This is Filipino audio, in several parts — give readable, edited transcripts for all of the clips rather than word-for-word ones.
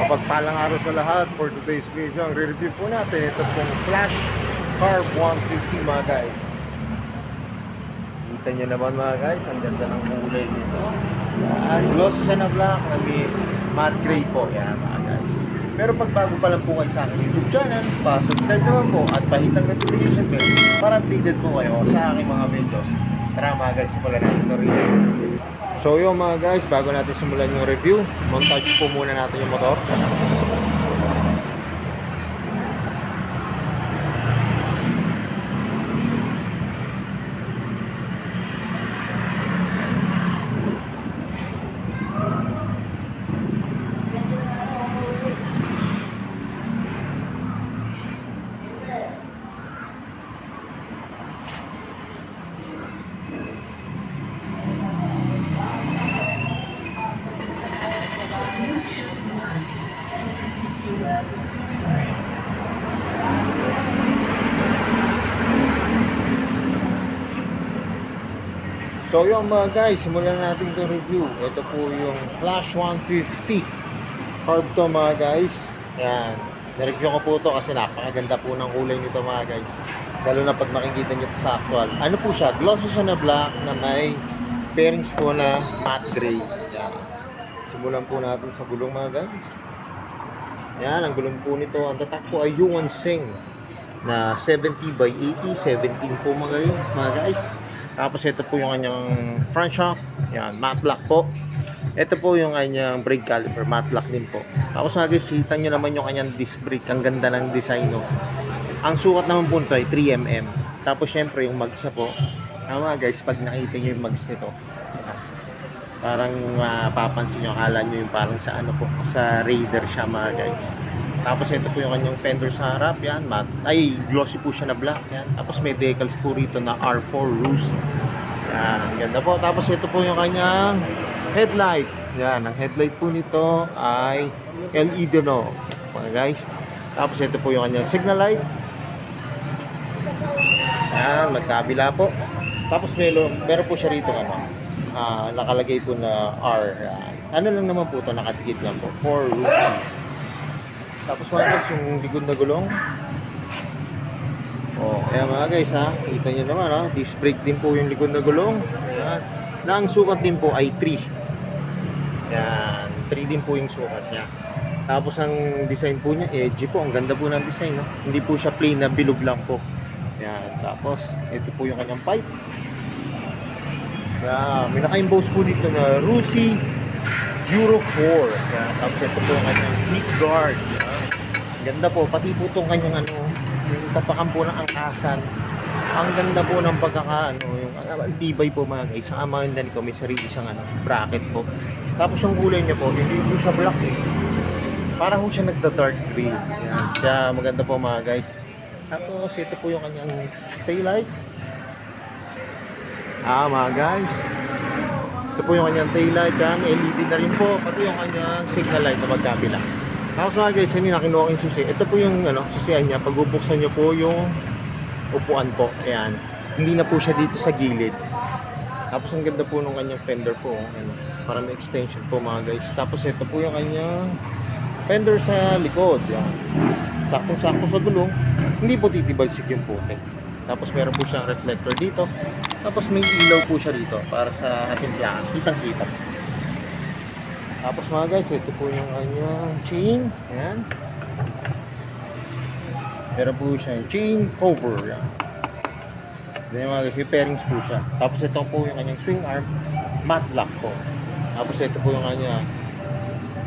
Mapagpalang araw sa lahat. For today's video, ang re-review po natin ito pong Flash Carb 150 mga guys. Kita nyo naman mga guys, ang ganda ng kulay nito. Yan, gloss siya na black na may matte gray po. Yan mga guys. Pero pag bago pa lang po kayo sa aking YouTube channel, pa-subscribe naman po at pahit ang notification bell para updated po kayo sa aking mga videos. Tara mga guys, simulan natin ito review. So yun mga guys, bago natin simulan yung review, montage po muna natin yung motor. So yung mga guys, simulan natin itong review. Ito po yung Flash 150 carb to mga guys. Yan, na-review ko po ito kasi napakaganda po ng kulay nito mga guys. Lalo na pag makikita nyo sa actual. Ano po siya, glossy siya na black na may bearings po na matte gray. Yan. Simulan po natin sa gulong mga guys. Yan, ang gulong po nito, ang tatak po ay Yuan Sing na 70/80, 17 po mga guys. Tapos ito po yung kanyang front shock. Yan, matte black po. Ito po yung kanyang brake caliper, matte black din po. Tapos nakikita nyo naman yung kanyang disc brake. Ang ganda ng design, no? Ang sukat naman po nito ay 3mm. Tapos syempre yung mags po. Mga guys, pag nakita nyo yung mags nito, parang mapapansin nyo, akala nyo yung parang sa ano po, sa Raider siya mga guys. Tapos ito po yung kanyang fender sa harap, yan, matte, ay glossy po siya na black, yan. Tapos may decals po rito na R4 Roost. Yan, ganda po. Tapos ito po yung kanyang headlight. Yan, ang headlight po nito ay LED no, mga guys. Tapos ito po yung kanyang signal light. Yan, magkabila po. Tapos meron po siya rito nakalagay po na R. Ano lang naman po ito, nakadikit lang po, 4 Roost. Tapos mga guys, yung likod na gulong. Ayan mga guys ha, kita nyo naman ha, disc brake din po yung likod na gulong. Ayan. Na ang sukat din po ay 3. Yan, 3 din po yung sukat niya. Tapos ang design po niya, edgy po, ang ganda po ng design, no? Hindi po siya plain na bilog lang po. Yan, tapos ito po yung kanyang pipe. Yan, may naka-emboss po dito na Rusi Euro 4. Yan, tapos ito po yung kanyang heat guard. Ganda po, pati po itong kanyang yung tapakan po ng angkasan. Ang ganda po ng yung tibay po mga guys. Ang maganda nito, may sarili siyang bracket po. Tapos yung kulay niya po, hindi po siya black eh. Parang po siya nagda-dark green. Yan. Kaya maganda po mga guys. Tapos ito po yung kanyang taillight. Mga guys. Ito po yung kanyang taillight. Yan, LED na rin po. Pati yung kanyang signal light na magkabila. Tapos mga guys, kanina kinuha ko yung susi. Ito po yung susian niya. Pag bubuksan nyo po yung upuan po. Ayan. Hindi na po siya dito sa gilid. Tapos ang ganda po nung kanyang fender po. Para may extension po mga guys. Tapos ito po yung kanyang fender sa likod. Ayan. Saktong-sakto sa gulong. Hindi po titibalsik yung putik. Tapos meron po siyang reflector dito. Tapos may ilaw po siya dito para sa ating plakan. Kitang-kita. Tapos mga guys, ito po yung kanyang chain. Ayan. Meron po siya yung chain cover. Ayan. Then mga guys, may pairings po siya. Tapos ito po yung kanyang swing arm. Matte black po. Tapos ito po yung kanyang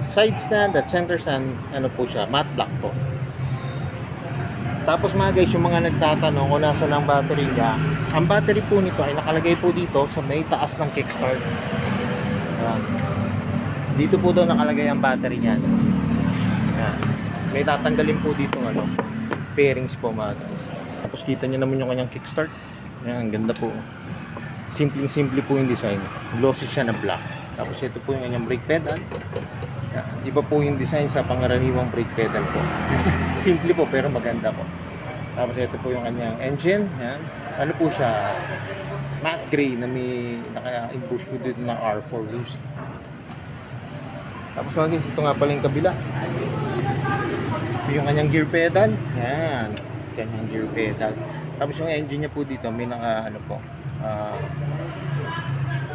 side stand at center stand. Ano po siya? Matte black po. Tapos mga guys, yung mga nagtatanong kung nasa ng battery niya, ang battery po nito ay nakalagay po dito sa may taas ng kickstart. Ayan. Dito po daw nakalagay ang battery niyan. Ayan. May tatanggalin po dito pairings po mga guys. Tapos kita niyo naman yung kanyang kickstart. Ayan, ang ganda po. Simple po yung design. Glossy siya na black. Tapos ito po yung kanyang brake pedal. Ayan. Iba po yung design sa pangaraniwang brake pedal po. Simple po pero maganda po. Tapos ito po yung kanyang engine. Ayan. Ano po siya? Matte gray na may naka-emboss po dito na R4 Roost. Tapos mga guys, ito nga pala yung kabila. Yung kanyang gear pedal. Yan. Kanyang gear pedal. Tapos yung engine niya po dito, may ano po,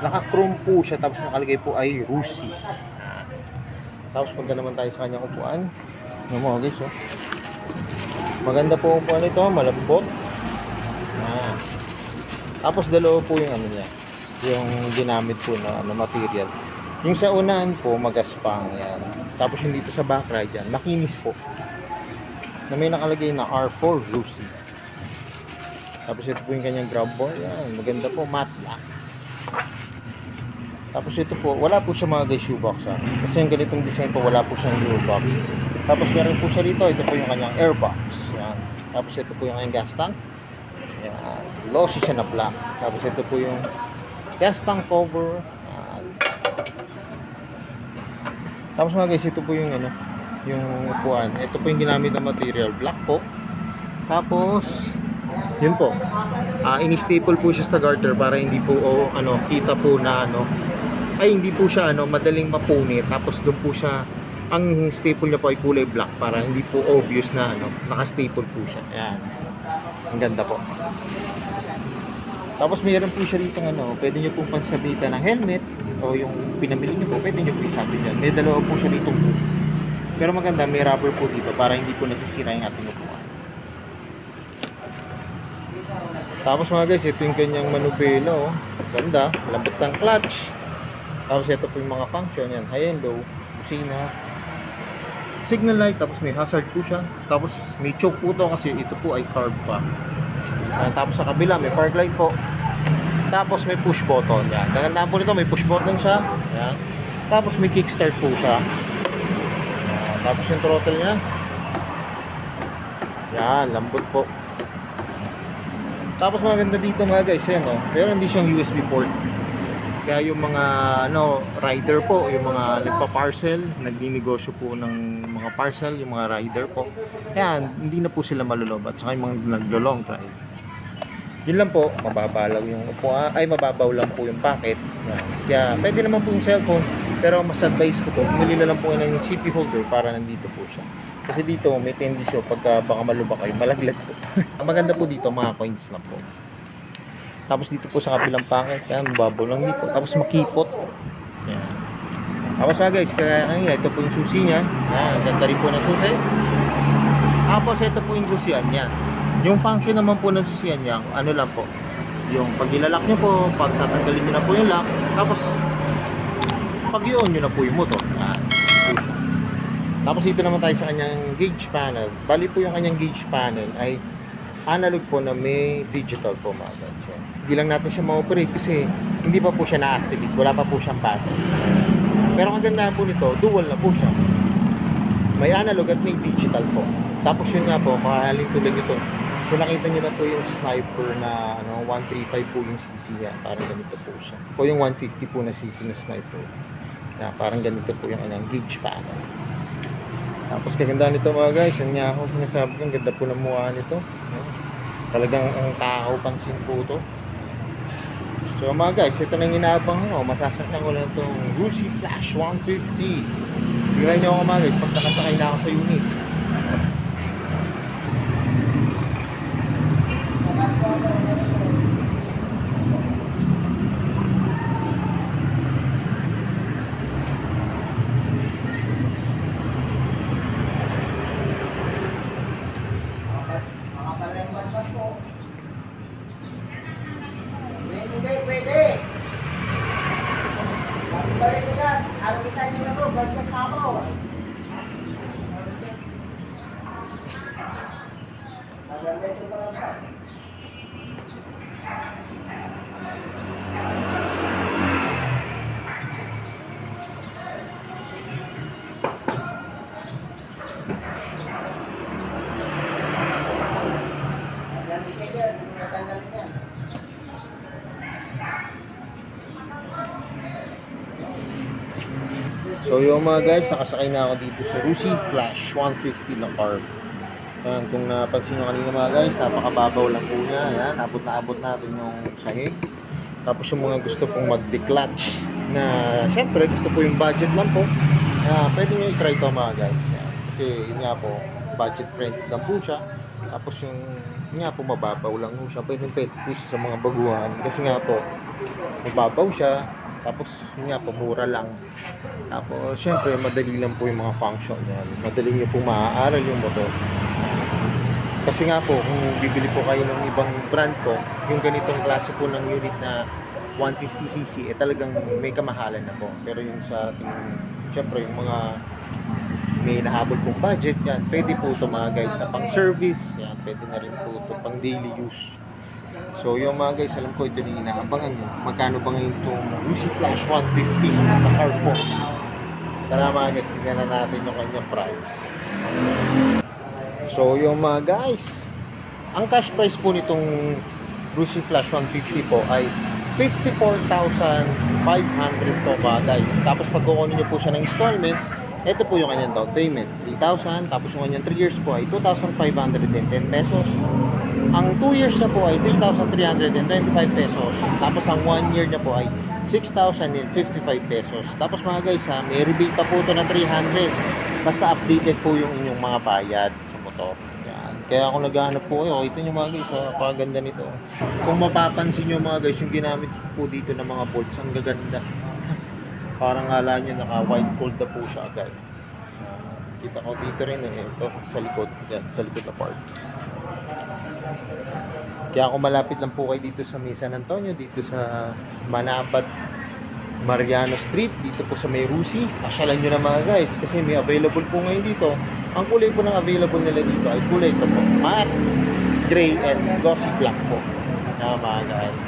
naka-chrome po siya. Tapos nakalagay po ay Rusi. Tapos punta naman tayo sa kanyang upuan. Ano mo guys, oh. Maganda po ang upuan nito, malambot. Tapos dalawa po yung ano niya, yung ginamit po na material. Yung sa unahan po, magaspang yan. Tapos yung dito sa backride yan, makinis po. Na may nakalagay na R4 Rusi. Tapos ito po yung kanyang grab bar. Yan, maganda po, matte black. Tapos ito po, wala po siya mga guys shoebox ha. Kasi yung ganitong design po, wala po siyang shoebox. Tapos meron po siya rito, ito po yung kanyang airbox. Yan. Tapos ito po yung kanyang gas tank. Yan. Glossy siya na black. Tapos ito po yung gas tank cover. Yan. Tapos mga guys, ito po yung ano, yung upuan. Ito po yung ginamit na material, black po. Tapos yun po. Ini-staple po siya sa garter para hindi po kita po na hindi po siya madaling mapunit. Tapos doon po siya, ang staple niya po ay kulay black para hindi po obvious na naka-staple po siya. Ayan. Ang ganda po. Tapos mayroon po siya rito pwede niyo pong pansabitan ng helmet o yung pinamili niyo po, pwede niyo po isabit yan. May dalawa po siya rito. Pero maganda, may rubber po dito para hindi po nasisira yung ating upuan. Tapos mga guys, ito yung kanyang manubela, oh. Ganda, lambot ng clutch. Tapos ito po yung mga function yan, high and low, busina, signal light, tapos may hazard po siya. Tapos may choke po to kasi ito po ay carb pa. Tapos sa kabila may park light po. Tapos may push button yan. Gagandaan po nito, may push button siya. Yan. Tapos may kickstart po siya. Yan. Tapos yung throttle niya. Yan, lambot po. Tapos maganda dito mga guys, yan pero hindi siyang USB port. Kaya yung mga rider po, yung mga nagpa-parcel, nagninegosyo po ng mga parcel, yung mga rider po. Yan, hindi na po sila malulob at saka yung mga naglo-long drive. Yun lang po, mababaw yung upuan, mababaw lang po yung packet. Yan. Kaya pwede naman po yung cellphone, pero mas advice ko po, bumili na lang po ng CP holder para nandito po siya. Kasi dito may tendency pagka baka malubak kayo, malaglag po. Ang maganda po dito, mga coins lang po. Tapos dito po sa kabilang packet, yan, mababaw lang dito. Tapos makipot. Yan. Tapos mga guys, kaya kanina, ito po yung susi niya. Yan, ganda rin po ng susi. Tapos ito po yung susian niya. Yung function naman po ng susian niya, lang po. Yung pag ilalak nyo po, pag tatanggalin nyo na po yung lock, tapos pag i-on nyo na po yung motor. Yan. Tapos dito naman tayo sa kanyang gauge panel. Bali po yung kanyang gauge panel ay analog po na may digital po mga guys. Hindi lang natin siya ma-operate kasi hindi pa po siya na-activate. Wala pa po siyang battery. Pero ang ganda po nito, dual na po siya. May analog at may digital po. Tapos yun nga po, makahaling tulad ito. Kung nakita nyo na po yung sniper na 135 po yung cc niya. Parang ganito po siya. O yung 150 po na cc na sniper. Na parang ganito po yung kanyang gauge panel. Tapos kagandaan nito mga guys, yan nga ako sinasabi ko, ang ganda po ng mukha nito. Talagang ang tao, pansin po to. So mga guys, ito na yung inaabang ko, masasaktan ko lang itong Rusi Flash 150. Tingnan nyo ako mga guys, pag nakasakay na ako sa unit. Pwede. Balik ko dyan. Araw kita nyo na to. Balik ka ako. Nagandito pa lang siya. Nagandito yan. Hindi natanggalin yan. So yung mga guys, nakasakay na ako dito sa Rusi Flash 150 na carb. Ayan, kung napansin nyo kanina mga guys, napakababaw lang po niya. Ayan, abot na abot natin yung sahig. Tapos yung mga gusto pong mag-declutch na syempre gusto po yung budget lang po, pwede nyo i-try ito mga guys. Ayan, kasi yun nga po, budget friendly lang po siya. Tapos yung nga po mababaw lang po siya. Pwede po siya sa mga baguhan kasi nga po mababaw siya. Tapos yun nga po mura lang. Tapos syempre madali lang po yung mga function niyan. Madali niyo po maaaral yung motor. Kasi nga po, kung bibili po kayo ng ibang brand po, yung ganitong klase po ng unit na 150cc, talagang may kamahalan na po. Pero yung sa ating, syempre yung mga may nahabol pong budget, yan, pwede po ito mga guys na pang service, yan, pwede na rin po ito pang daily use. So yung mga guys, alam ko ito yung inaabangan nyo. Magkano ba ngayon itong UC Flash 150 na car po? Tara mga guys, tingnan na natin yung kanyang price. So yung mga guys, ang cash price po nitong Rusi Flash 150 po ay 54,500 po mga guys. Tapos pag kukunin nyo po siya ng installment, ito po yung kanyang down payment, 3,000. Tapos yung kanyang 3 years po ay 2,510 pesos. Ang 2 years niya po ay 3,325 pesos. Tapos ang 1 year niya po ay 6,055 pesos. Tapos mga guys, may rebate pa po ito na 300. Basta updated po yung inyong mga bayad sa motor. Yan. Kaya ako naghahanap po kayo. Ito nyo mga guys, napakaganda nito. Kung mapapansin nyo mga guys, yung ginamit po dito ng mga bolts, ang gaganda. Parang akala nyo naka-white gold na po siya agad. Kita ko dito rin ito sa likod. Yan, sa likod na part. Kaya ako malapit lang po kayo dito sa may San Antonio, dito sa Manabat, Mariano Street, dito po sa may Rusi. Pasyalan nyo na mga guys, kasi may available po ngayon dito. Ang kulay po ng available nila dito ay kulay ito po, matte, gray, and glossy black po. Yan mga guys.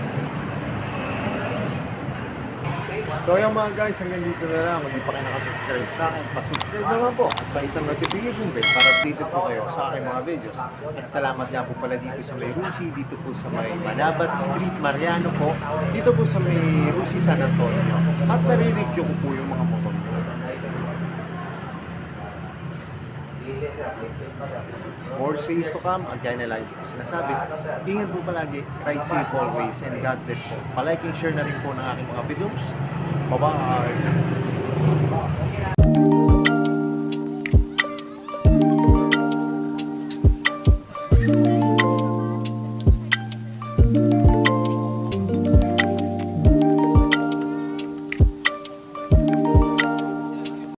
So yung mga guys, hanggang dito na lang. Kung hindi pa kayo nakasubscribe sa akin, pasubscribe naman po at paitang notification bell para updated po kayo sa aking mga videos. At salamat nga po pala dito sa may Rusi, dito po sa may Manabat Street, Mariano po, dito po sa may Rusi, San Antonio. At nare-review ko po yung mga motor nyo. More says to come, at kaya na lagi po sinasabi, ingat po palagi, ride safe always, and God bless po. Palike and share na rin po ng aking mga videos. Bye-bye!